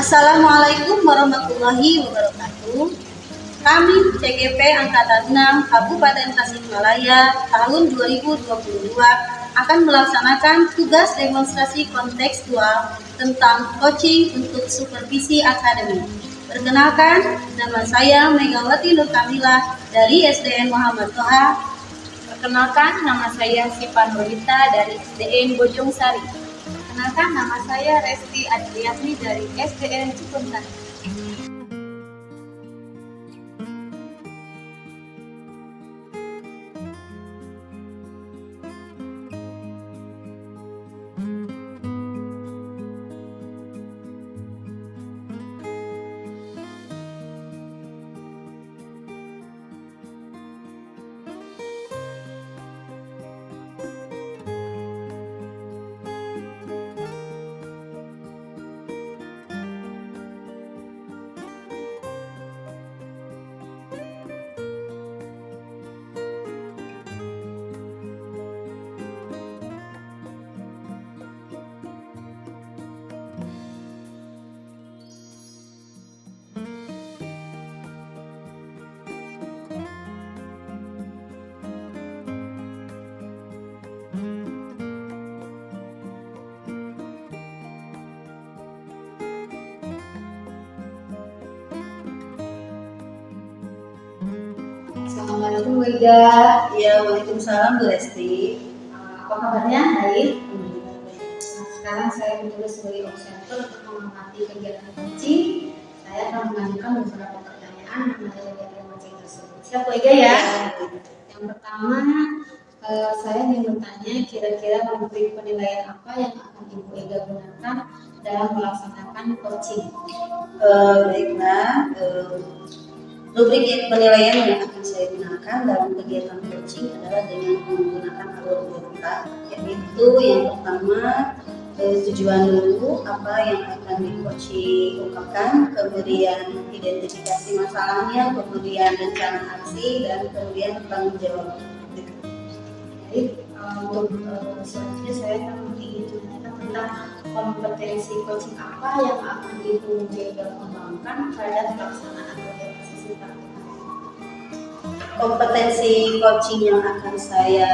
Assalamualaikum warahmatullahi wabarakatuh. Kami CGP Angkatan 6 Kabupaten Tasikmalaya tahun 2022 akan melaksanakan tugas demonstrasi kontekstual tentang coaching untuk supervisi akademik. Perkenalkan, nama saya Megawati Nur Kamila dari SDN Muhammad Toha. Perkenalkan, nama saya Sipa Nurita dari SDN Bojong Sari. Perkenalkan, nama saya Resti Adriani dari SDN Cikuntan. Assalamualaikum Bu Ida. Ya, waalaikumsalam Bu Resti. Apa kabarnya? Baik. Sekarang saya bertugas sebagai observer untuk mengamati kegiatan coaching. Saya akan mengajukan beberapa pertanyaan mengenai kegiatan coaching tersebut. Siap Bu Ida ya? Yang pertama, saya ingin bertanya kira-kira rubrik penilaian apa yang akan Ibu Ida gunakan dalam melaksanakan coaching? Baiklah, rubrik penilaian yang akan saya gunakan dalam kegiatan coaching adalah dengan menggunakan alur berurutan, yaitu yang pertama tujuan dulu apa yang akan di coaching ungkapkan, kemudian identifikasi masalahnya, kemudian rencana aksi, dan kemudian tanggung jawab. Baik, untuk selanjutnya saya ingin menanyakan tentang kompetensi coaching apa yang akan Ibu Ida kembangkan pada pelaksanaan kegiatan sesi praktik. Kompetensi coaching yang akan saya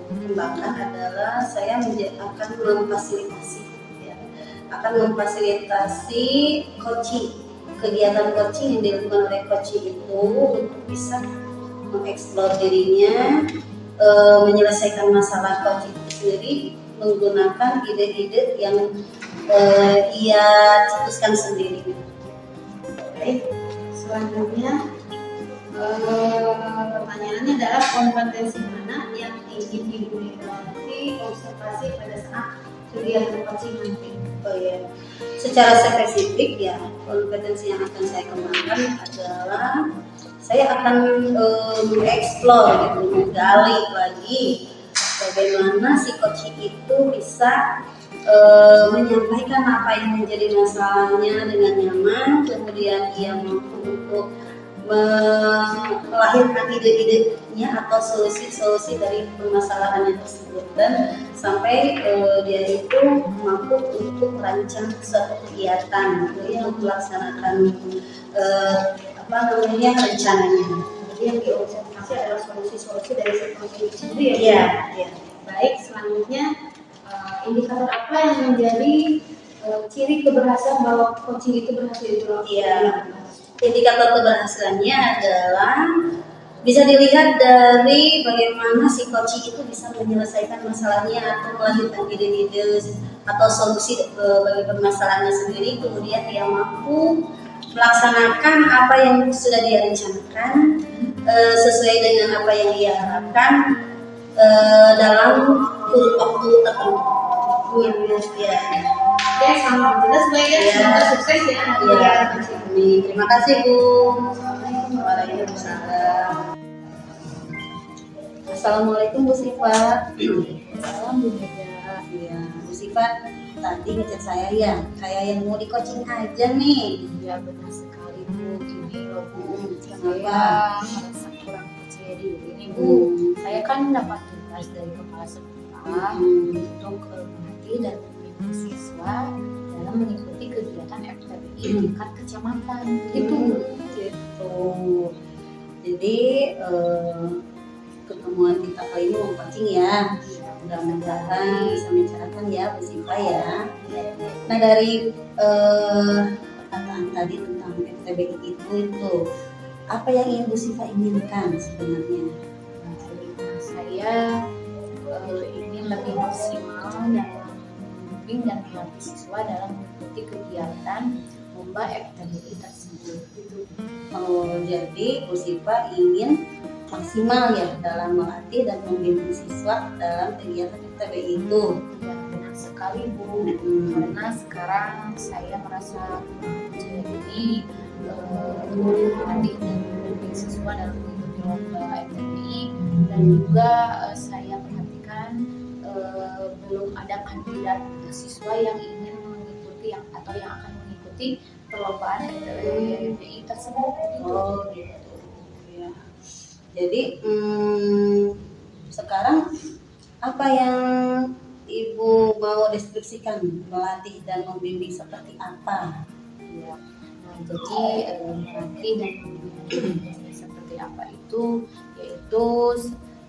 kembangkan adalah saya akan memfasilitasi coaching, kegiatan coaching yang dilakukan oleh coaching itu untuk bisa mengeksplor dirinya, menyelesaikan masalah coaching itu sendiri menggunakan ide-ide yang ia cetuskan sendiri. Baik, selanjutnya pertanyaannya adalah kompetensi mana yang ingin Ibu Ida observasi pada saat kegiatan coaching nanti? Oh ya, secara spesifik ya kompetensi yang akan saya kembangkan adalah saya akan mengeksplor, menggali lagi bagaimana si coaching itu bisa menyampaikan apa yang menjadi masalahnya dengan nyaman, kemudian ia mampu untuk melahirkan ide-idenya atau solusi-solusi dari permasalahannya tersebut, dan sampai dia itu mampu untuk merancang suatu kegiatan yang melaksanakan rencananya. Jadi yang diobservasi adalah solusi-solusi dari coaching itu sendiri ya? Iya. Ya. Baik, selanjutnya indikator apa yang menjadi ciri keberhasilan bahwa coaching itu berhasil dilakukan? Iya. Indikator keberhasilannya adalah bisa dilihat dari bagaimana si coaching itu bisa menyelesaikan masalahnya atau melahirkan ide-ide atau solusi bagi permasalahannya sendiri, kemudian dia mampu melaksanakan apa yang sudah dia rencanakan sesuai dengan apa yang dia harapkan dalam kurun waktu tertentu. Ya. Oke, selamat bertugas Bu Ida. Semoga sukses ya. Iya. Terima kasih Bu. Waalaikumsalam. Assalamualaikum Bu Sifat. Salam Bu Mega. Ya, Bu Sifat tadi ngechat saya ya, kayak yang mau di coaching aja nih. Ya benar sekali Bu. Gini loh Bu, saya Kenapa? merasa kurang percaya diri nih Bu. Saya kan dapat tugas dari kepala sekolah untuk melatih dan membimbing siswa dalam mengikuti kegiatan FTBI tingkat kecamatan gitu. Gitu. Jadi pertemuan kita kali ini mau coaching ya. Mudah-mudahan bisa mencerahkan ya Bu Siva ya. Nah dari perkataan tadi tentang FTBI itu apa yang ingin Bu Siva inginkan sebenarnya? Saya ingin lebih maksimal dalam membimbing dan melatih siswa dalam mengikuti kegiatan lomba FTBI tersebut. Oh, jadi Bu Siva ingin maksimal ya dalam melatih dan membimbing siswa dalam kegiatan FTBI itu. Ya, benar sekali Bu. Karena sekarang saya merasa percaya diri melatih dan membimbing siswa dalam mengikuti lomba FTBI, dan juga saya perhatikan belum ada kandidat siswa yang ingin mengikuti atau yang akan mengikuti perlombaan FTBI tersebut. Oh gitu ya. Jadi sekarang apa yang Ibu mau deskripsikan melatih dan membimbing seperti apa? Ya. Nah, jadi melatih dan membimbing seperti apa itu, yaitu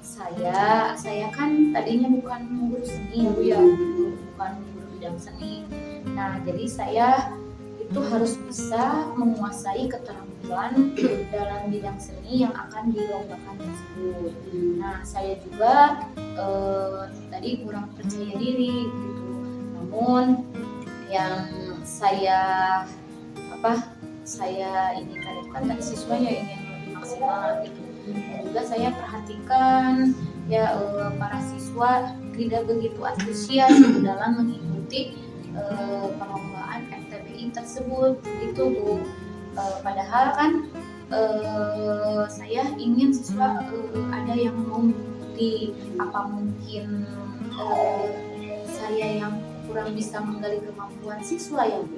saya kan tadinya bukan guru seni Bu ya, bukan guru bidang seni. Nah, jadi saya itu harus bisa menguasai keterampilan dalam bidang seni yang akan dilombakan tersebut. Nah, saya juga tadi kurang percaya diri gitu. Namun yang saya inginkan itu kan tadi siswanya ingin lebih maksimal gitu. Dan juga saya perhatikan ya para siswa tidak begitu antusias dalam mengikuti perlombaan FTBI tersebut gitu Bu. Padahal kan saya ingin siswa ada yang mau mengikuti. Apa mungkin saya yang kurang bisa menggali kemampuan siswa ya Bu?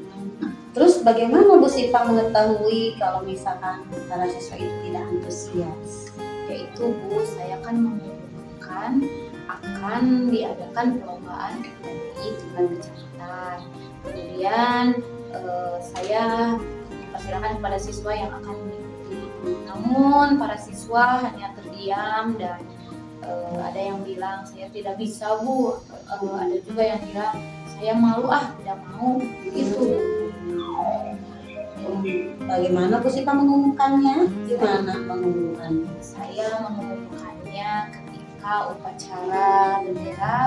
Terus bagaimana Bu Siva mengetahui kalau misalkan para siswa itu tidak antusias? Yaitu Bu, saya kan mengumumkan akan diadakan perlombaan FTBI tingkat kecamatan. Kemudian saya mempersilahkan kepada siswa yang akan mengikuti. Namun para siswa hanya terdiam dan ada yang bilang saya tidak bisa Bu, ada juga yang bilang saya malu tidak mau gitu. Bagaimana Bu Siva mengumumkannya? Gimana mengumumkannya? Saya mengumumkannya ketika upacara bendera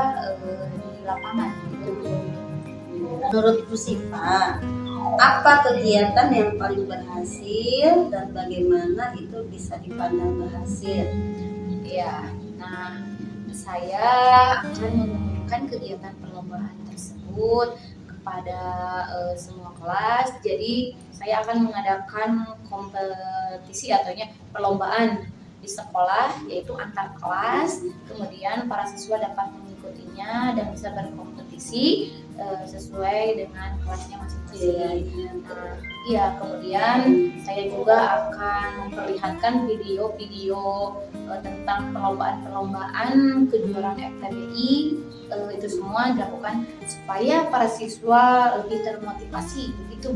di lapangan. Menurut Bu Siva, apa kegiatan yang paling berhasil dan bagaimana itu bisa dipandang berhasil? Ya, nah saya akan mengumumkan kegiatan perlombaan tersebut kepada semua kelas. Jadi saya akan mengadakan kompetisi atau perlombaan di sekolah, yaitu antar kelas. Kemudian para siswa dapat mengikutinya dan bisa berkompetisi sesuai dengan kelasnya masing-masing. Nah, iya, kemudian saya juga akan memperlihatkan video-video tentang perlombaan kejuaraan FTBI. Itu semua dilakukan supaya para siswa lebih termotivasi begitu.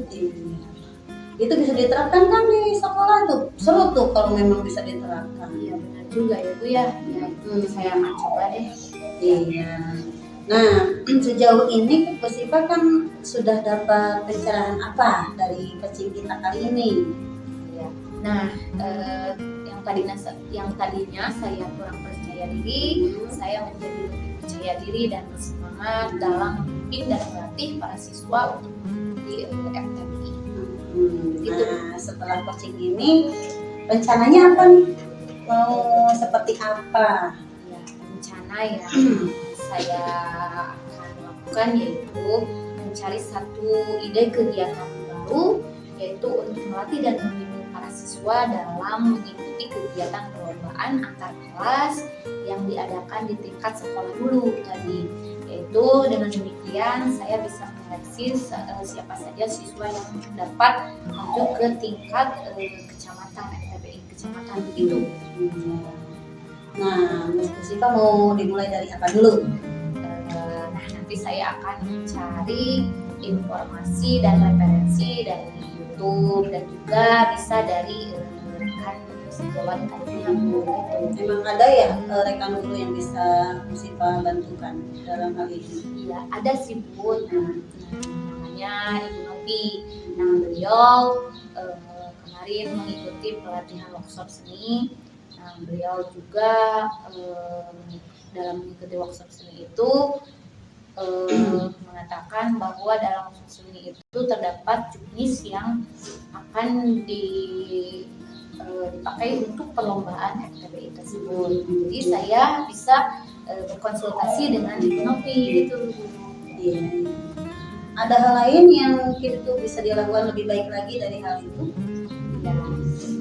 Itu bisa diterapkan kan di sekolah tuh, seru tuh kalau memang bisa diterapkan. Iya benar juga ya Bu ya. Ya itu saya akan coba deh. Iya. Nah, sejauh ini Bu Siva kan sudah dapat pencerahan apa dari coaching kita kali ini? Ya. Nah, yang tadinya saya kurang percaya diri, saya menjadi lebih percaya diri dan bersemangat dalam membimbing dan melatih para siswa untuk mengikuti FTBI. Nah, setelah coaching ini rencananya apa nih? Mau seperti apa? Ya, rencana yang saya akan lakukan yaitu mencari satu ide kegiatan baru, yaitu untuk melatih dan membimbing para siswa dalam mengikuti kegiatan perlombaan antar kelas yang diadakan di tingkat sekolah dulu tadi. Yaitu dengan demikian saya bisa menyeleksi siapa saja siswa yang dapat maju ke tingkat kecamatan, FTBI kecamatan begitu. Nah, Bu Siva mau dimulai dari apa dulu? Nah, nanti saya akan mencari informasi dan referensi dari YouTube dan juga bisa dari rekan sejawat kami yang gitu. Memang ada ya rekan guru yang bisa Musyifa bantukan dalam hal ini? Iya, ada sih Bu. Namanya Ibu Novi. Nah, beliau kemarin mengikuti pelatihan workshop seni. Nah, beliau juga dalam mengikuti workshop seni itu mengatakan bahwa dalam workshop seni itu terdapat juknis yang akan dipakai untuk perlombaan FTBI tersebut. Jadi saya bisa berkonsultasi dengan Ibu Novi gitu. Iya. Ada hal lain yang mungkin itu bisa dilakukan lebih baik lagi dari hal itu? Ya.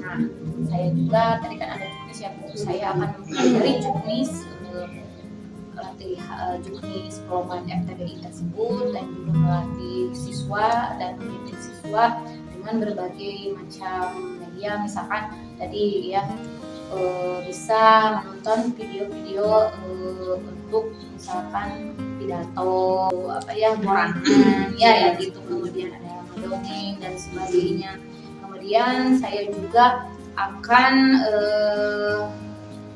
Nah, saya juga tadi kan ada juknis ya Bu. Saya akan mempelajari juknis juknis perlombaan FTBI tersebut dan juga melatih siswa dan mendidik siswa dengan berbagai macam media, misalkan tadi ya bisa menonton video-video untuk misalkan pidato borangan ya gitu, kemudian ada mendongeng dan sebagainya. Kemudian saya juga akan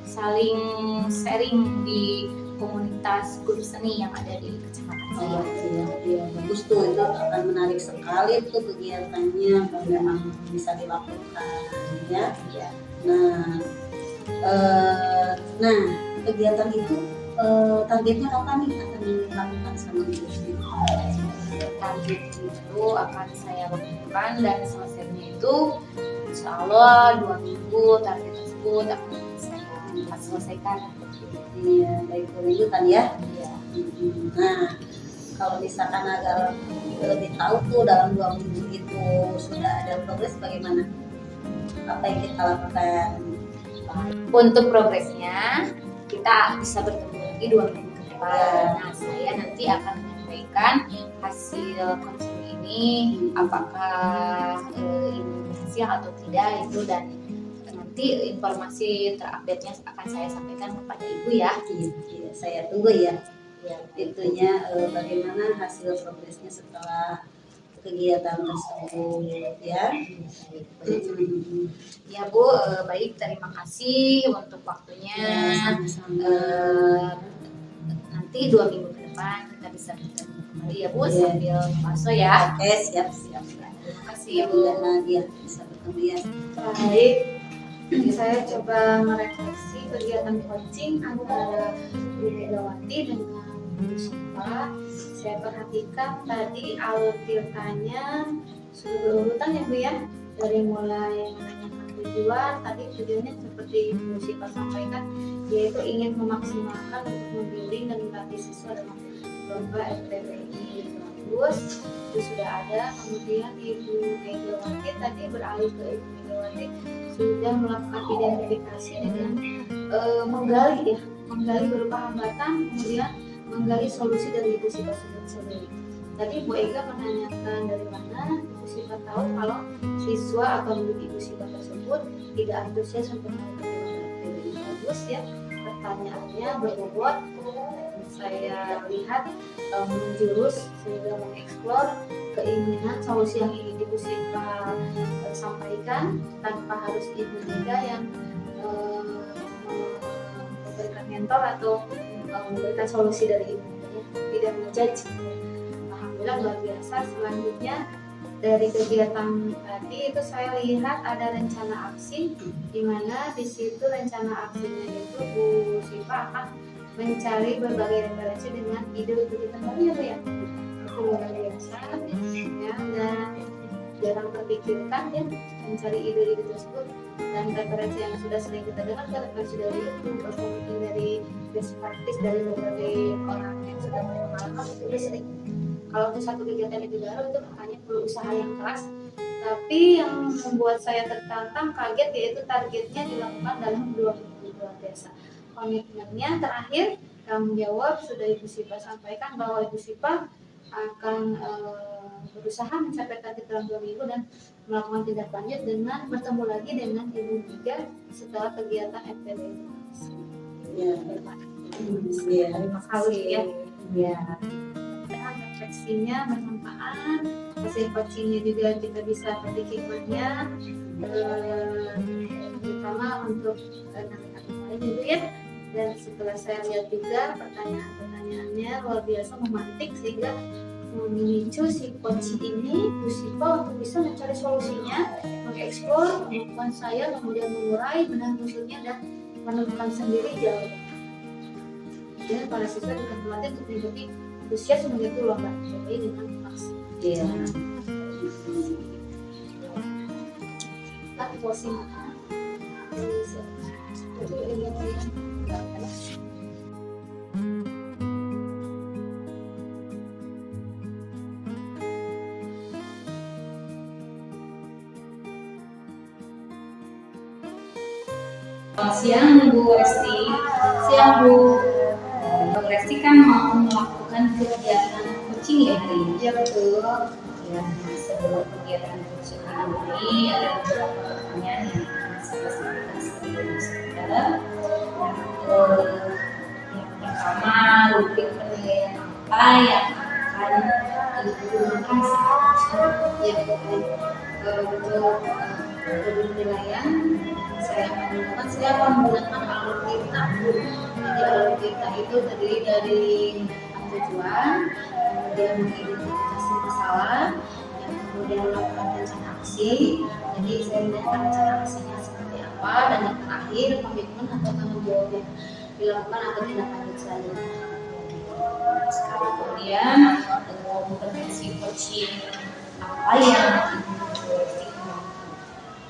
saling sharing di komunitas grup seni yang ada di kecamatan saya. Iya, bagus tuh, itu akan menarik sekali tuh kegiatannya kalau memang bisa dilakukan ya. Iya. Nah, kegiatan itu targetnya kapan nih akan dilakukan sama ibu? Target itu akan saya lakukan dan selesainya itu insya Allah 2 minggu target tersebut akan saya selesaikan. Iya, baik berlanjutan ya. Iya. Nah, kalau misalkan agak lebih tahu tuh dalam 2 minggu itu sudah ada progres bagaimana? Apa yang kita lakukan? Untuk progresnya kita bisa bertemu lagi 2 minggu ke depan. Nah, saya nanti akan menyampaikan hasil konseling ini apakah ini berhasil atau tidak itu, dan nanti informasi terupdate-nya akan saya sampaikan kepada Ibu ya. Iya, saya tunggu ya. Ya, Itunya bagaimana hasil progresnya setelah kegiatan tersebut ya. ya Bu, baik, terima kasih untuk waktunya. Nanti 2 minggu ke depan kita bisa bertemu kembali ya Bu, sambil masuk ya. Oke, siap. Terima kasih Ya, Bu. Nadia bisa bertemu ya. Baik, jadi saya coba merefleksi kegiatan coaching antara Bu Megawati dengan Bu Syifa. Saya perhatikan tadi alur ceritanya sudah berurutan ya Bu ya, dari mulai menanyakan tujuan. Tadi tujuannya seperti Bu Syifa sampaikan, yaitu ingin memaksimalkan untuk membimbing dan melatih siswa dalam lomba FTBI. Bagus, itu sudah ada. Kemudian Ibu Megawati tadi beralih ke Ibu Megawati sudah melakukan identifikasi dengan menggali berupa hambatan, kemudian menggali solusi dari Ibu Syifa sendiri. Tadi Bu Ega menanyakan dari mana Ibu Syifa tahu kalau siswa atau murid Ibu Syifa tersebut tidak antusias untuk mengikuti FTBI. Bagus ya, pertanyaannya berbobot. Saya lihat menjurus sehingga mengeksplor keinginan solusi yang ingin Ibu Syifa sampaikan tanpa harus Ibu Mega yang memberikan mentor atau memberikan solusi dari Ibu Mega, tidak menjudge. Alhamdulillah luar biasa. Selanjutnya dari kegiatan tadi itu saya lihat ada rencana aksi, di mana di situ rencana aksinya itu Bu Syifa akan mencari berbagai referensi dengan ide kegiatan baru ya Bu ya. Itu luar biasa ya, dan jarang terpikirkan ya mencari ide-ide tersebut, dan referensi yang sudah sering kita dengar kan referensi dari YouTube atau mungkin dari best practice dari berbagai orang yang sudah berpengalaman, itu udah sering. Kalau untuk satu kegiatan itu baru itu makanya perlu usaha yang keras. Tapi yang membuat saya tertantang kaget yaitu targetnya dilakukan dalam 2 minggu. Luar biasa. Komitmennya terakhir tanggung jawab sudah Ibu Syifa sampaikan bahwa Ibu Syifa akan berusaha mencapai target dalam 2 minggu dan melakukan tindak lanjut dengan bertemu lagi dengan Ibu Mega setelah kegiatan FTBI. Ya. Terima kasih. Ya. Ya. refleksinya bermanfaat, hasil coachingnya juga kita bisa petik hikmahnya, terutama untuk anak-anak lain gitu ya. Dan setelah saya lihat juga pertanyaan-pertanyaannya luar biasa memantik sehingga memicu si coach ini Bu Siva untuk bisa mencari solusinya, mengeksplor kemampuan saya, kemudian mengurai benang kusutnya dan menemukan sendiri jalan. Dan para siswa dengan melatih untuk mengikuti antusias mengikuti lomba jadi dengan vaksin. Iya. Tapi posisi Selamat siang Bu Resti. Siang Bu. Bu Resti kan mau melakukan kegiatan coaching ya hari ini. ya betul. Ya, sebelum kegiatan coaching ini ada beberapa pertanyaan yang akan saya sampaikan sebagai saudara. Yang pertama, rubrik penilaian apa yang akan digunakan saat Ya betul. Untuk penilaian saya akan menggunakan alur kita. Jadi alur kita itu terdiri dari tujuan, kemudian mengidentifikasi masalah, yang kemudian melakukan rencana aksi. Jadi saya menentukan rencana aksinya seperti apa, dan yang terakhir komitmen atau tanggung jawab yang dilakukan atau tindak lanjut selanjutnya. kemudian kompetensi coaching apa yang Bu Resti kembangkan?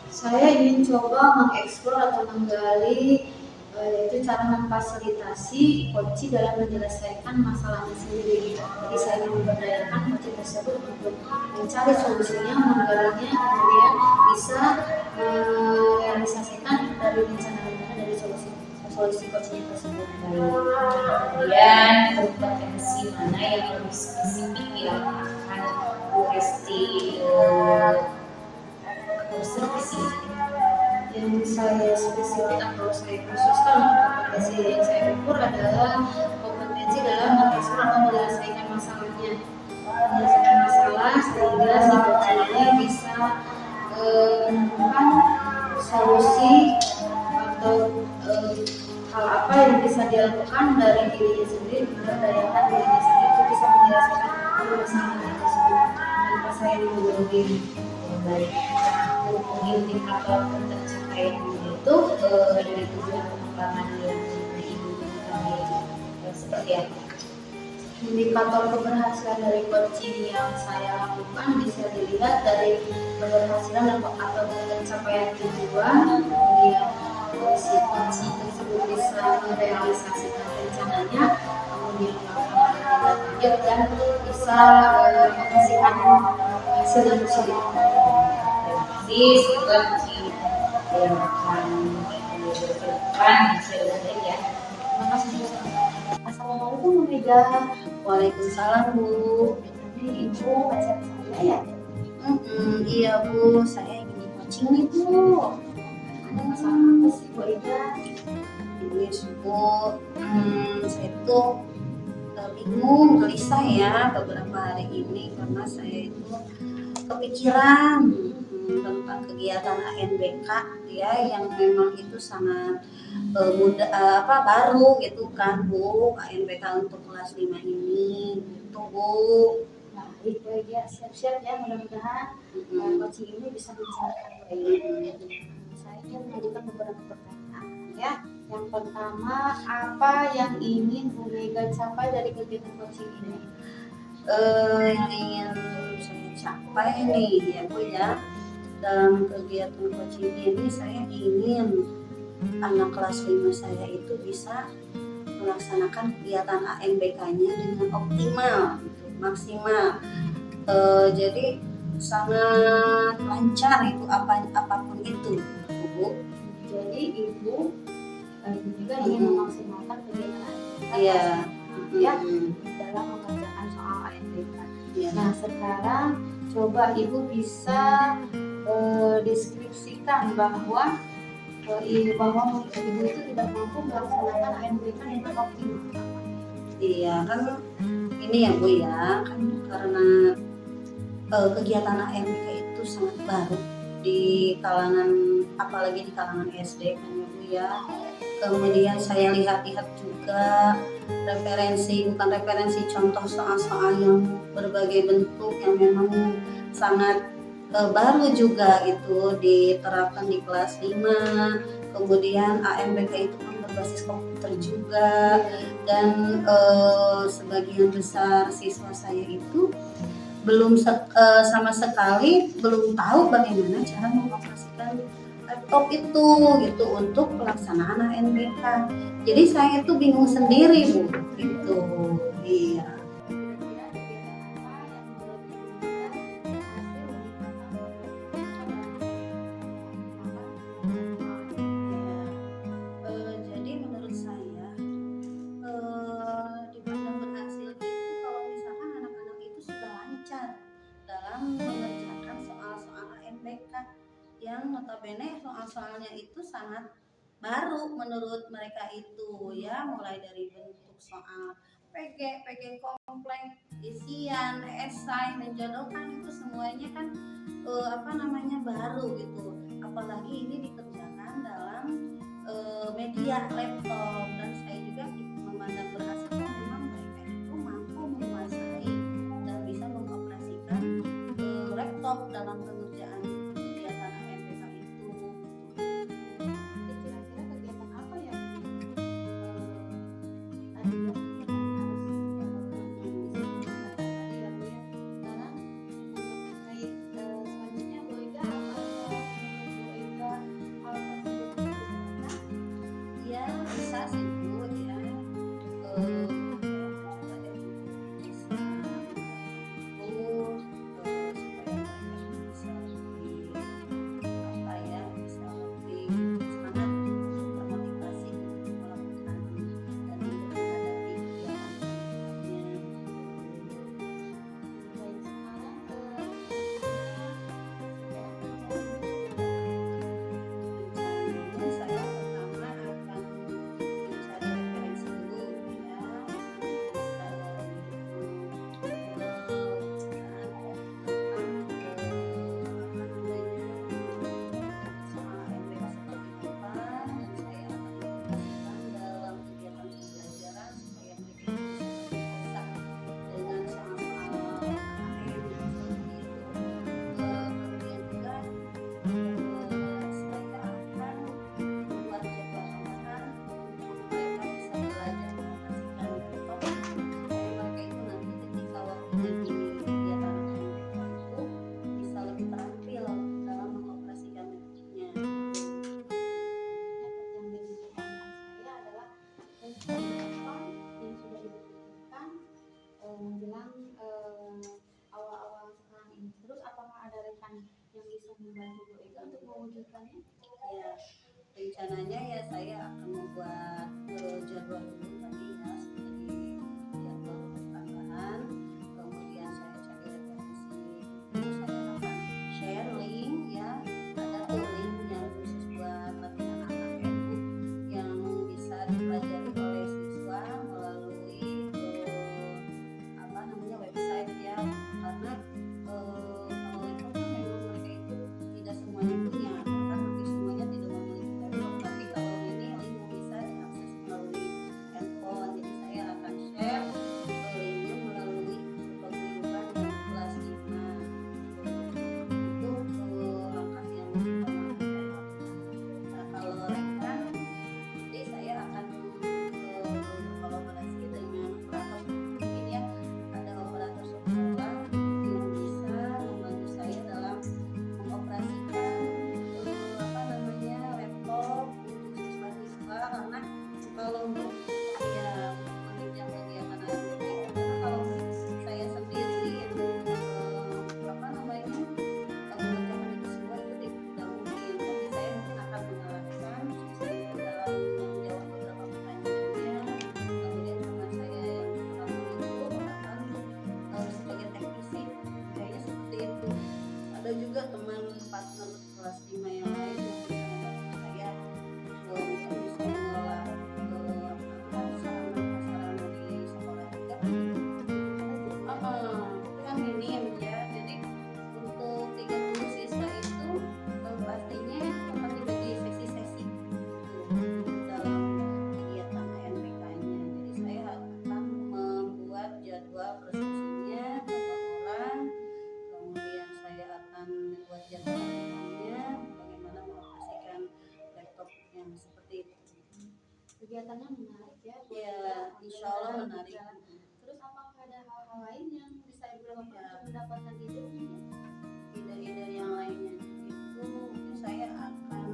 Saya ingin coba mengeksplor atau menggali yaitu cara memfasilitasi coach dalam menyelesaikan masalahnya sendiri. Jadi saya ingin memberdayakan coach tersebut untuk mencari solusinya, menggalinya, kemudian bisa merealisasikan dari rencana-rencana dari solusi coachnya tersebut. Kemudian kompetensi mana yang lebih spesifik yang akan Bu Resti observasi? Yang saya spesifik atau saya khususkan untuk kompetensi yang saya ukur adalah kompetensi dalam mengeksplor atau menyelesaikan masalahnya, sehingga si coach ini bisa menemukan solusi atau hal apa yang bisa dilakukan dari dirinya sendiri, memberdayakan dirinya sendiri untuk bisa menyelesaikan permasalahan tersebut tanpa saya menggurui. Baik, untuk indikator pencapaian itu dari tujuan pengembangan yang diinginkan seperti apa? Indikator keberhasilan dari coaching yang saya lakukan bisa dilihat dari keberhasilan atau pencapaian tujuan, kemudian si coach tersebut bisa merealisasikan rencananya, kemudian melakukan tindak lanjut dan bisa menghasilkan hasil yang positif. Semoga coaching yang akan dilakukan hasilnya ya. Terima kasih. Assalamualaikum Bu Mega. Waalaikumsalam Bu. Jadi Ibu pacar saya ya? Iya Bu, saya ingin di coaching nih Bu. Ada masalah apa sih Bu Ida? Ini Bu, saya tuh bingung, gelisah ya beberapa hari ini karena saya itu kepikiran tentang kegiatan ANBK ya yang memang itu sangat baru gitu kan Bu, ANBK untuk kelas 5 ini gitu Bu. Nah, itu ya, siap-siap ya, mudah-mudahan coaching ini bisa berjalan baik. Saya mengajukan beberapa pertanyaan ya. Yang pertama, apa yang ingin Bu Mega capai dari kegiatan coaching ini? Yang ingin saya capai nih ya Bu ya, dalam kegiatan coaching ini saya ingin anak kelas 5 saya itu bisa melaksanakan kegiatan ANBK-nya dengan optimal, gitu, maksimal. Jadi sangat lancar itu apapun itu, Bu. Jadi Ibu juga ingin memaksimalkan kegiatan ANBK Iya. ya dalam mengerjakan soal ANBK. Iya. Nah, sekarang coba Ibu bisa deskripsikan bahwa Ibu itu tidak mampu melaksanakan ANBK dengan optimal. Iya kan ini ya Bu ya, kan karena kegiatan AMK itu sangat baru di kalangan, apalagi di kalangan SD kan ya Bu ya. Kemudian saya lihat-lihat juga bukan referensi, contoh soal-soal yang berbagai bentuk yang memang sangat baru juga itu diterapkan di kelas 5. Kemudian AMBK itu kan berbasis komputer juga, dan sebagian besar siswa saya itu belum sama sekali belum tahu bagaimana cara mengoperasikan laptop itu gitu untuk pelaksanaan ANBK. Jadi saya itu bingung sendiri Bu gitu. Iya. Jadi menurut saya dipandang berhasil itu kalau misalkan anak-anak itu sudah lancar dalam mengerjakan soal-soal AMBK yang notabene soal-soalnya itu sangat baru menurut mereka itu ya, mulai dari bentuk soal PG kompleks, isian, esai, menjodohkan, itu semuanya kan baru gitu. Apalagi ini dikerjakan dalam media laptop, dan saya juga memandang berhasil memang mereka itu mampu menguasai dan bisa mengoperasikan laptop dalam pengerjaan kegiatan AMBK itu. Kira-kira kegiatan apa yang tadi ya selanjutnya Bu Ida, apakah menurut Bu Ida hal tersebut bisa? Ya bisa sih Bu ya. menjelang awal-awal sekarang ini. Terus apakah ada rekan yang bisa membantu Bu Ega untuk mewujudkannya? Ya, rencananya ya saya akan membuat jadwal dulu tadi ya, seperti jadwal pertambahan, kemudian saya cari referensi, terus saya akan share link ya, ada tuh link yang khusus buat latihan anak itu yang bisa dipelajari oleh siswa melalui website ya, karena kalau laptop kan memang mereka itu tidak semuanya punya, kan hampir semuanya tidak memiliki laptop, tapi kalau ini link bisa diakses melalui kegiatannya menarik ya. Ya, insya Allah menarik. Terus apakah ada hal-hal lain yang bisa Ibu lakukan Ya. untuk mendapatkan ide mungkin? Ide-ide yang lainnya itu mungkin saya akan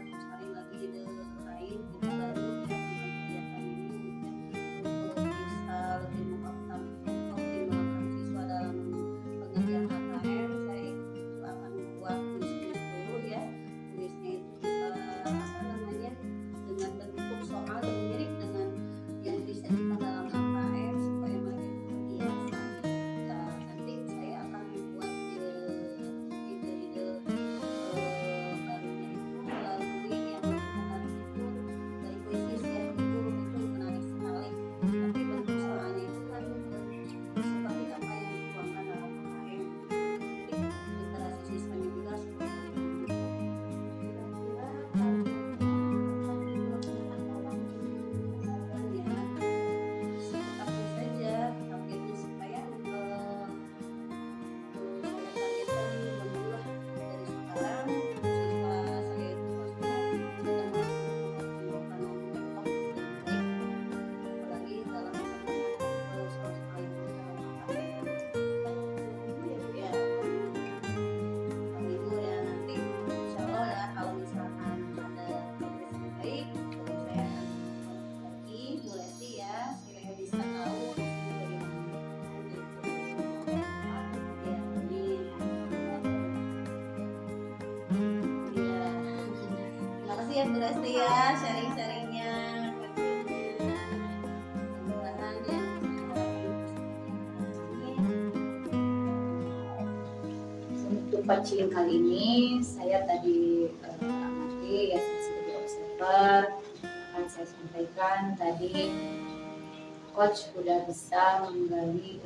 cari lagi ide lain, ide baru ya tentang kegiatan ini mungkin untuk bisa lebih mengoptimalkan siswa dalam pengerjaan KKN. Saya itu akan membuat kuis dulu ya. Kuisnya itu bisa apa namanya, dengan bentuk soal yang mirip dengan yang disajikan dalam KKN supaya mereka itu terbiasa. Nah, nanti saya akan membuat ide-ide barunya itu melalui yang lebih menarik itu dari kuis ya, itu menarik sekali. Tapi bentuk soalnya itu kan seperti apa yang dituangkan dalam KKN. Jadi literasi siswanya juga seperti itu. Kira-kira kalau Ya, seperti saja targetnya supaya saya targetkan ini menjulah dari sekarang siswa saya itu pasti sudah melakukan laptop dengan baik, apalagi dalam soal itu dalam KKN. Ya, Ibu ya, nanti insya Allah ya kalau misalkan ada progres yang baik, terus saya akan lagi Bu Lesti ya, supaya bisa tahu di sini bagaimana gitu. Ya, amin. Ya, terima kasih ya Bu Lesti ya, sharing-sharingnya. Mudah-mudahan yang Untuk coaching kali ini saya tadi amati ya sebagai observer, akan saya sampaikan tadi coach sudah bisa menggali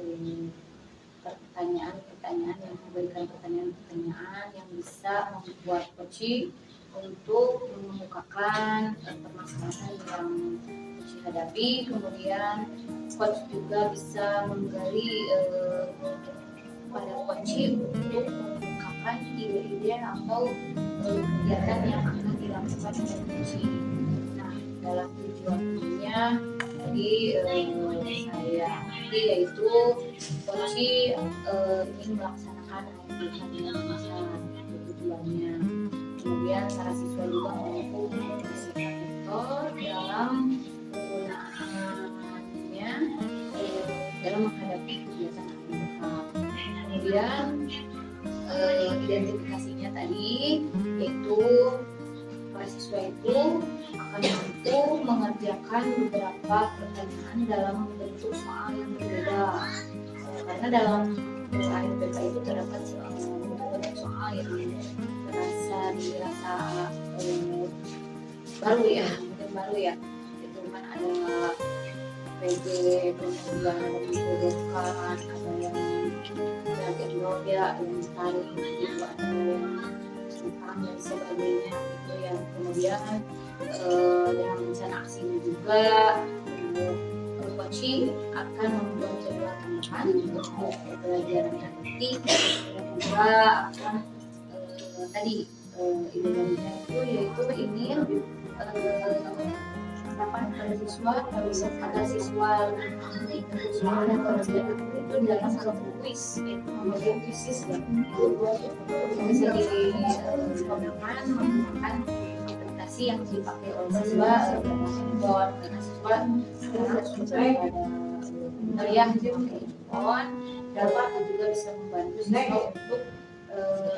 pertanyaan-pertanyaan yang memberikan pertanyaan-pertanyaan yang bisa membuat coaching untuk mengemukakan permasalahan yang coach hadapi. Kemudian coach juga bisa menggali pada coaching untuk mengungkapkan ide-ide atau kegiatan yang akan dilakukan oleh coaching. Nah, dalam tujuannya tadi saya arti yaitu coaching ingin melaksanakan kegiatan yang masalah tujuannya. Kemudian para siswa juga mampu fasilitator dalam penggunaannya dalam menghadapi kegiatan aktivitas. Kemudian identifikasinya tadi yaitu para siswa itu akan mampu mengerjakan beberapa pertanyaan dalam bentuk soal yang berbeda. Karena dalam ANPK itu terdapat bentuk soal yang dirasa baru ya, mungkin baru ya. Itu kan ada PG, kemudian ada dibodohkan, ada yang ya yang tarik gitu, ada yang tentang dan sebagainya gitu ya. Kemudian dalam rencana aksinya juga coaching akan membuat jadwal tambahan untuk pembelajaran nanti dan juga akan tadi ide barunya itu yaitu ingin harapan pada siswa agar siswa itu dalam satu kuis yaitu membagian kuisis ya bisa digunakan menggunakan aplikasi yang dipakai oleh siswa buat karena siswa sudah pada kuliah pakai handphone dapat juga bisa membantu siswa untuk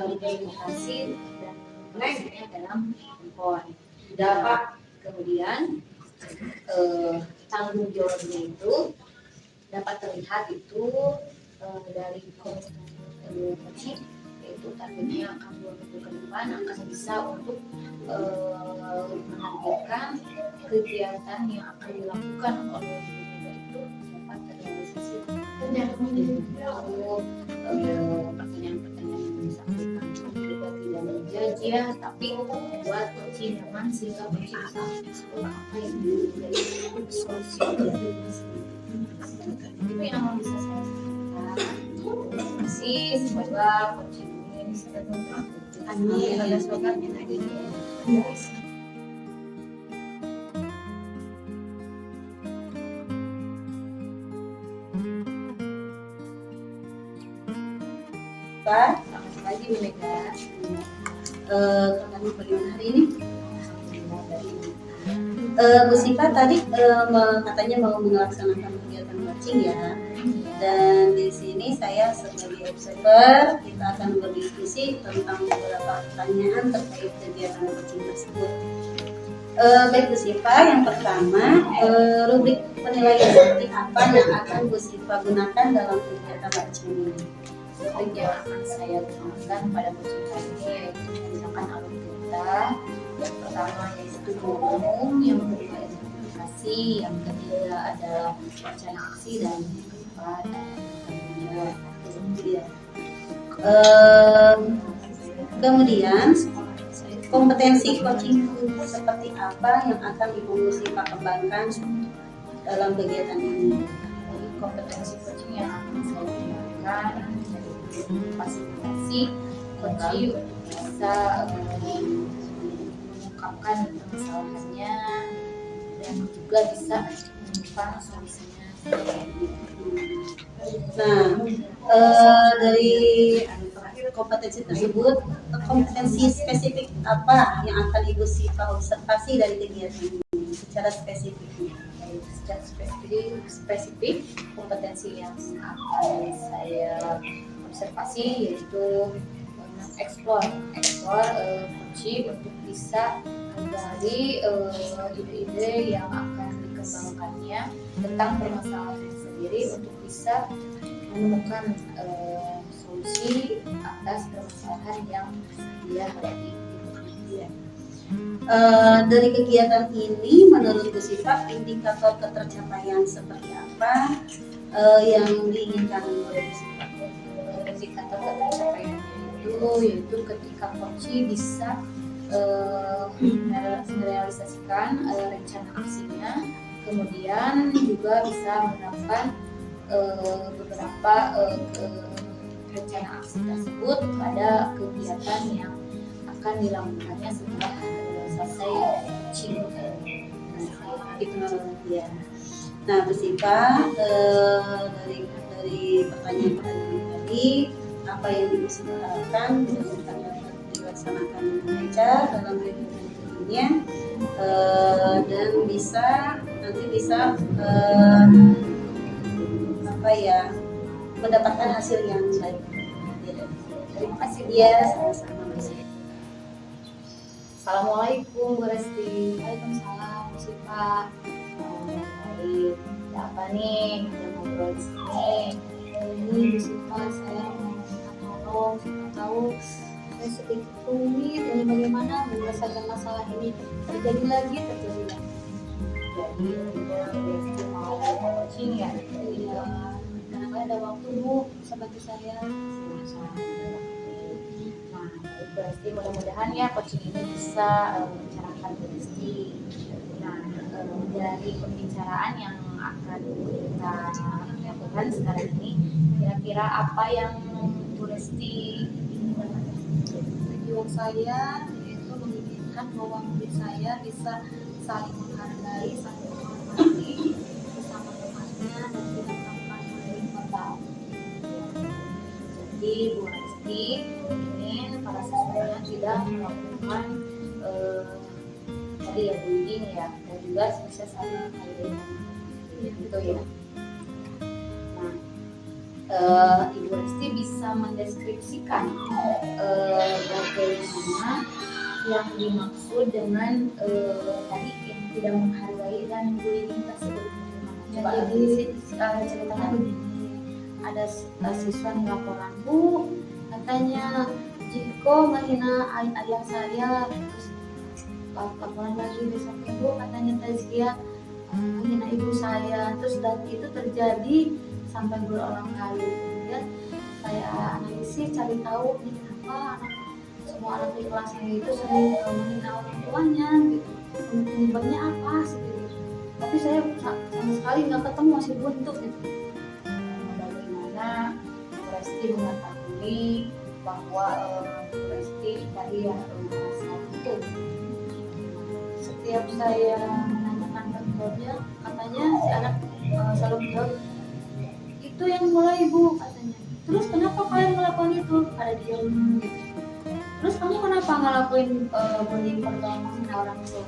verifikasi dan mengisinya dalam handphone dapat. Kemudian tanggung jawabnya itu dapat terlihat itu dari coaching yaitu targetnya akan 2 minggu ke depan akan bisa untuk menargetkan kegiatan yang akan dilakukan oleh guru itu dapat terrealisasi. Lalu pertanyaan-pertanyaan yang disampaikan juga tidak menjudge ya, tapi buat coaching nyaman sehingga coaching bisa mengeksplor apa yang menjadi solusi itu yang bisa saya sampaikan. Terima kasih, semoga coaching ini bisa bermanfaat. Amin. Sipa. Selamat pagi Bu Mega. Kabarnya bagaimana hari ini? Bu Sipa tadi katanya mau melaksanakan kegiatan coaching ya. Dan di sini saya sebagai observer, kita akan berdiskusi tentang beberapa pertanyaan terkait kegiatan coaching tersebut. Baik Bu Sipa, yang pertama, rubrik penilaian seperti apa yang akan Bu Sipa gunakan dalam kegiatan coaching ini? Rubrik yang akan saya gunakan pada coaching kali ini yaitu menggunakan alur kita. Yang pertama yaitu umum, yang kedua identifikasi, yang ketiga adalah rencana aksi, dan yang keempat kemudian kompetensi coaching seperti apa yang akan Ibu Sipa kembangkan dalam kegiatan ini? kompetensi coaching yang akan saya gunakan yaitu fasilitasi coaching untuk bisa mengungkapkan permasalahannya dan juga bisa menemukan solusinya. Nah, dari kompetensi tersebut, kompetensi spesifik apa yang akan Ibu Sipa observasi dari kegiatan ini secara spesifik? Secara spesifik kompetensi yang akan saya observasi yaitu explore kunci untuk bisa menggali ide-ide yang akan dikembangkannya tentang permasalahan sendiri untuk bisa menemukan solusi atas permasalahan yang dia hadapi. Dari kegiatan ini, menurut Bu Sipa, indikator ketercapaian seperti apa yang diinginkan oleh Bu Sipa? Indikator ketercapaian itu yaitu ketika coach bisa merealisasikan rencana aksinya, kemudian juga bisa menerapkan beberapa rencana aksi tersebut pada kegiatan yang akan dilakukannya setelah selesai coaching. Ya. Nah, Bu Sipa, dari pertanyaan-pertanyaan tadi, apa yang Ibu Sipa harapkan mudah-mudahan dapat dilaksanakan dengan lancar dalam kegiatan berikutnya, dan nanti bisa mendapatkan hasil yang baik. Terima kasih. Ya, sama-sama Bu Sipa. Assalamualaikum Bu Resti. Waalaikumsalam Bu Sipa. Baik, ada apa nih yang ngobrol di sini? Ini Bu Sipa, saya mau minta tolong, siapa tahu saya sedikit rumit dan bagaimana menyelesaikan masalah ini terjadi lagi. Jadi Bu Resti mau coaching ya? Iya, karena ada waktu Bu, bisa bantu saya. Nah, berarti mudah-mudahan ya coaching ini bisa mencerahkan Bu Resti. Nah, dari pembicaraan yang akan kita lakukan sekarang ini, kira-kira apa yang Bu Resti inginkan? Tujuan saya yaitu menginginkan bahwa murid saya bisa saling menghargai, saling menghormati bersama temannya dan tidak melakukan bullying verbal. Jadi Bu Resti ingin para siswanya tidak melakukan tadi ya bullying ya, dan juga bisa saling menghargai gitu ya. Nah, Ibu Resti bisa mendeskripsikan bagaimana yang dimaksud dengan tadi yang tidak menghargai dan bullying tersebut. Coba Jadi ceritanya begini, ada siswa yang laporan, Bu, katanya Jiko menghina ayah saya, terus laporan lagi besoknya, Bu, katanya Tazkia menghina ibu saya, terus dan itu terjadi sampai berulang kali. Kemudian saya analisis, cari tahu ini kenapa semua anak di kelas saya itu sering menghina orang tuanya gitu, penyebabnya apa sih gitu. Tapi saya sama sekali nggak ketemu, masih buntu gitu. Bagaimana Bu Resti mengetahui bahwa Bu Resti tadi yang merasa itu? Setiap saya menanyakan kontrolnya, katanya si anak selalu jawab, itu yang mulai Bu, katanya. terus kenapa kalian ngelakuin itu, ada diem gitu. Terus kamu kenapa ngelakuin bullying verbal menghina orang tua?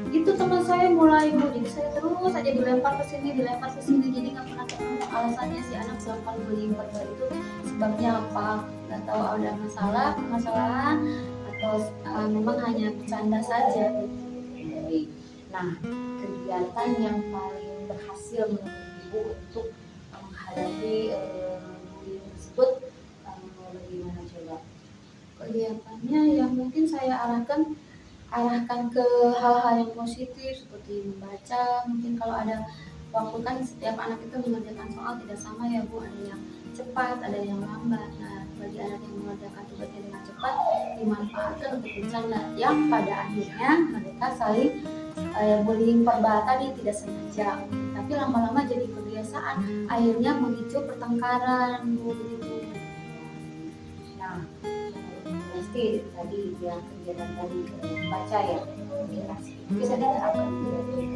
Itu teman saya mulai jadi saya terus aja dilempar ke sini, jadi nggak pernah ketemu alasannya si anak melakukan bullying verbal itu sebabnya apa, nggak tahu ada permasalahan atau memang hanya bercanda saja. Baik. Nah, kegiatan yang paling berhasil menurut Ibu untuk menghadapi bullying tersebut bagaimana coba? Kegiatannya yang mungkin saya arahkan ke hal-hal yang positif seperti membaca. Mungkin kalau ada waktu, kan setiap anak itu mengerjakan soal tidak sama ya Bu, ada yang cepat, ada yang lambat. Nah, bagi anak yang mengerjakan tugasnya dengan cepat dimanfaatkan untuk bercanda yang pada akhirnya mereka saling bullying verbal tadi tidak sengaja, tapi lama-lama jadi kebiasaan, akhirnya memicu pertengkaran Bu, begitu. Nah, pasti tadi yang kegiatan tadi baca ya, komunikasi bisa diterapkan tidak dari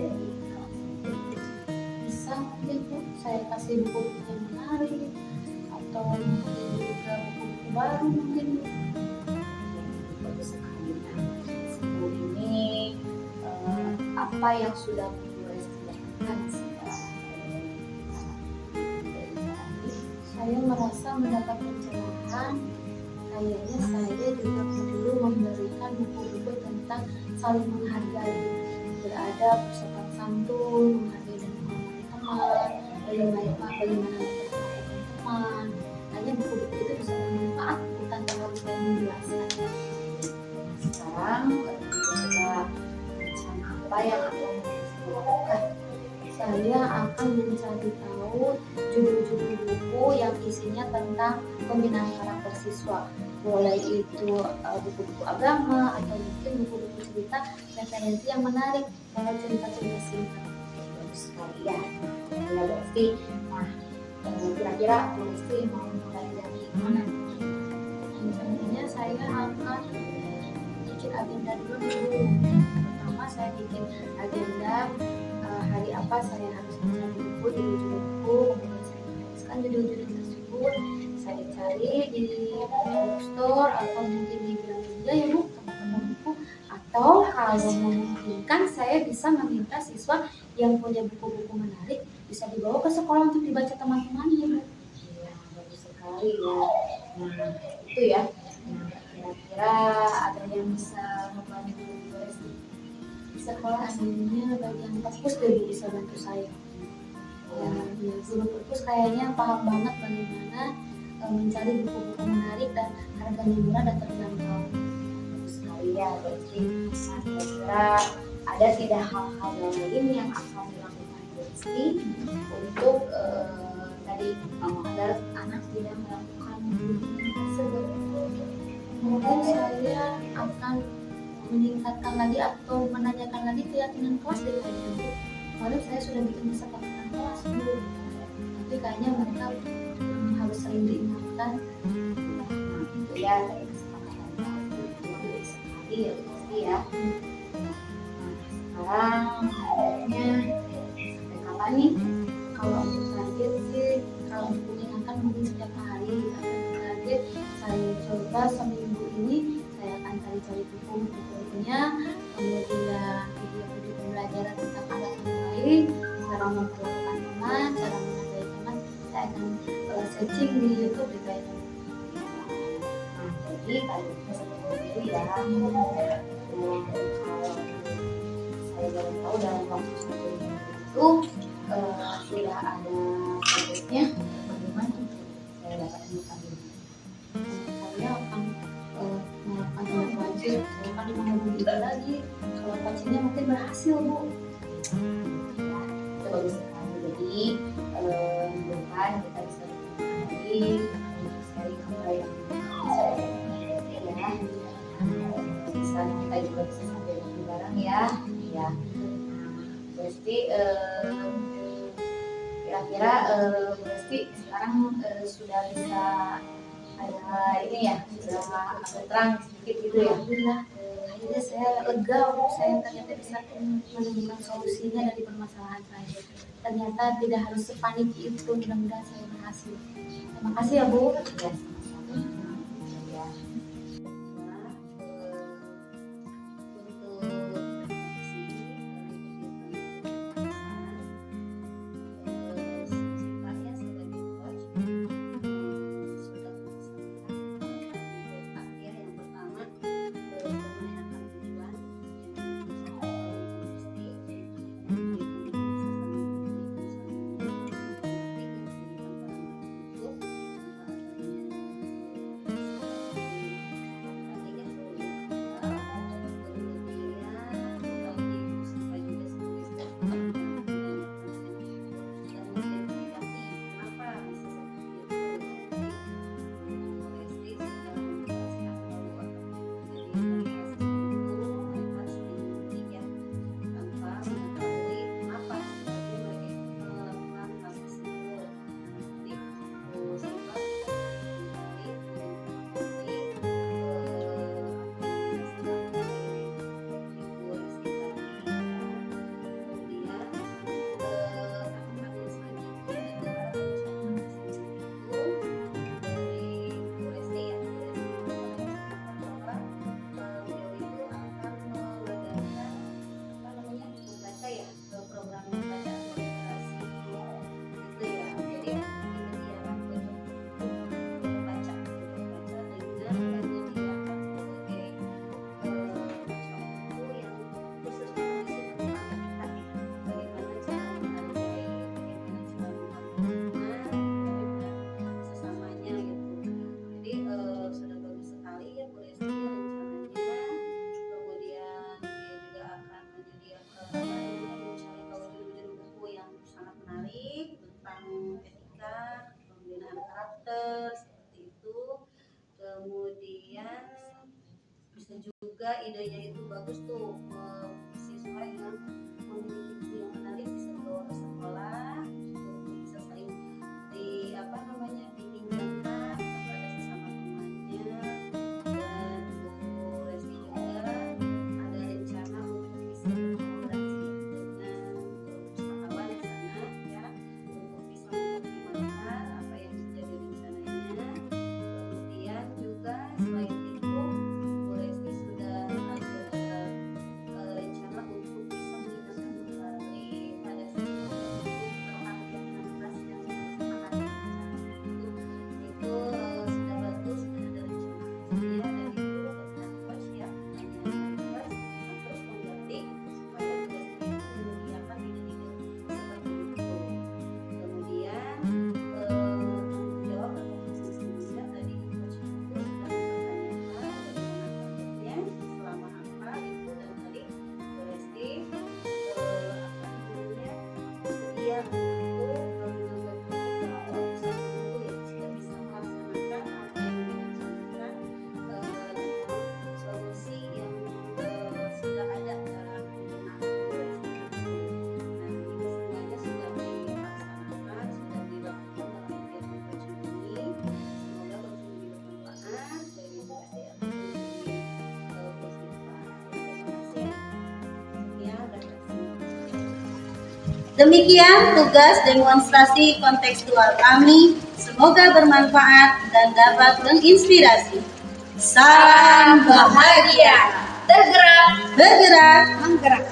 Bisa mungkin Bu, saya kasih buku-buku yang menarik atau mungkin juga buku-buku baru mungkin Bu. bagus sekali. Nah, sebelum ini apa yang sudah dilakukan Saya merasa mendapat pencerahan. Kayaknya saya juga perlu memberikan buku-buku tentang saling menghargai, beradab, sopan santun, menghargai dan menghormati teman, bagaimana memperhatikan teman. Hanya buku-buku itu bisa bermanfaat bukan terlalu saya menjelaskan. sekarang coba rencana apa yang akan dilakukan? Saya akan mencari tahu judul-judul buku yang isinya tentang pembinaan karakter siswa, mulai itu buku-buku agama atau mungkin buku-buku cerita referensi yang menarik atau cerita-cerita singkat. Bagus sekali ya. Ya berarti, nah kira-kira Bu Lesti mau mulai dari mana? Misalnya saya akan bikin agenda dulu. Pertama saya bikin agenda hari apa saya harus mencari buku, judul-judul buku, kemudian saya menuliskan judul-judul tersebut. Saya cari di bookstore atau mungkin di Gramedia ya Bu, toko buku, atau kalau memungkinkan saya bisa meminta siswa yang punya buku-buku menarik bisa dibawa ke sekolah untuk dibaca teman-temannya Bu. Ya, bagus sekali ya. Nah, itu ya. Nah, kira-kira ada yang bisa membantu Bu Lesti? Sekolah aslinya bagian perpus deh Bu, bisa bantu saya. Ya, guru perpus kayaknya paham banget bagaimana mencari buku-buku menarik dan harganya murah dan terjangkau. Bagus sekali ya berarti. Nah, kira-kira ada tidak hal-hal lain yang akan dilakukan Bu Lesti untuk tadi agar anak tidak melakukan bullying tersebut? Mungkin saya akan meningkatkan lagi atau menanyakan lagi keyakinan kelas dari adik-adik. Kemarin saya sudah bikin kesepakatan kelas Bu, tapi kayaknya mereka harus sering diingatkan. Nah, itu ya dari kesepakatan kelas itu bagus sekali ya pasti ya. Nah, sekarang adanya sampai kapan nih? Kalau untuk target sih, kalau untuk mengingatkan mungkin setiap hari. Tapi target saya coba seminggu ini saya akan cari-cari bukunya, kemudian video-video pembelajaran tentang alat yang baik, cara memperlakukan teman, cara menghargai teman. Saya akan searching di YouTube gitu ya. Nah, jadi kalian bisa seperti itu ya. Kalau saya baru tahu dalam waktu 1 minggu itu sudah ada targetnya, bagaimana saya dapat mengetahui? Saya akan melakukan tindak lanjut, saya akan menghubungi lagi. Kalau coachingnya mungkin berhasil Bu. Ya, itu bagus sekali. Jadi mudah-mudahan kita bisa kembali sharing apa yang ya. Bisa kita juga bisa sampai ngobrol bareng ya. Ya. Pasti kira-kira pasti sekarang sudah bisa ada ini ya, sudah agak terang sedikit gitu ya. Alhamdulillah. akhirnya saya lega Bu, saya ternyata bisa menemukan solusinya dari permasalahan saya. Ternyata tidak harus sepanik itu, mudah-mudahan saya berhasil. Terima kasih ya Bu. Ya, sama-sama. Ya. Kemudian bisa juga idenya itu bagus tuh, siswa yang memiliki buku yang menarik bisa bawa ke sekolah untuk bisa saling ditinggalkan kepada sesama temannya. Dan Bu Resti juga ada rencana untuk bisa berkolaborasi dengan pustakawan di sana ya, untuk bisa mengoptimalkan apa yang menjadi rencananya. Kemudian juga selain itu Bu Resti sudah ada rencana untuk bisa mengingatkan kembali pada siswa target 16 yang sudah disepakati itu sudah bagus, sudah ada rencananya, dan itu benar coach ya, hanya terus mengganti supaya Bu Resti itu menyediakan ide-ide seperti itu. Kemudian tanggung jawab atau fungsinya tadi coach itu sudah mempertanyakan bagaimana targetnya, selama apa itu, dan tadi Bu Resti bersedia untuk menjaga bahwa usaha itu ya sudah bisa melaksanakan apa yang direncanakan dengan solusi yang sudah ada dalam benak Bu Resti. Nah, ini semuanya sudah dilaksanakan, sudah dilakukan dalam kegiatan coaching ini. Semoga coaching ini bermanfaat bagi Bu Resti atau Bu Syifa. Terima kasih ya. Demikian tugas demonstrasi kontekstual kami. Semoga bermanfaat dan dapat menginspirasi. Salam bahagia, Tergerak bergerak, Menggerak.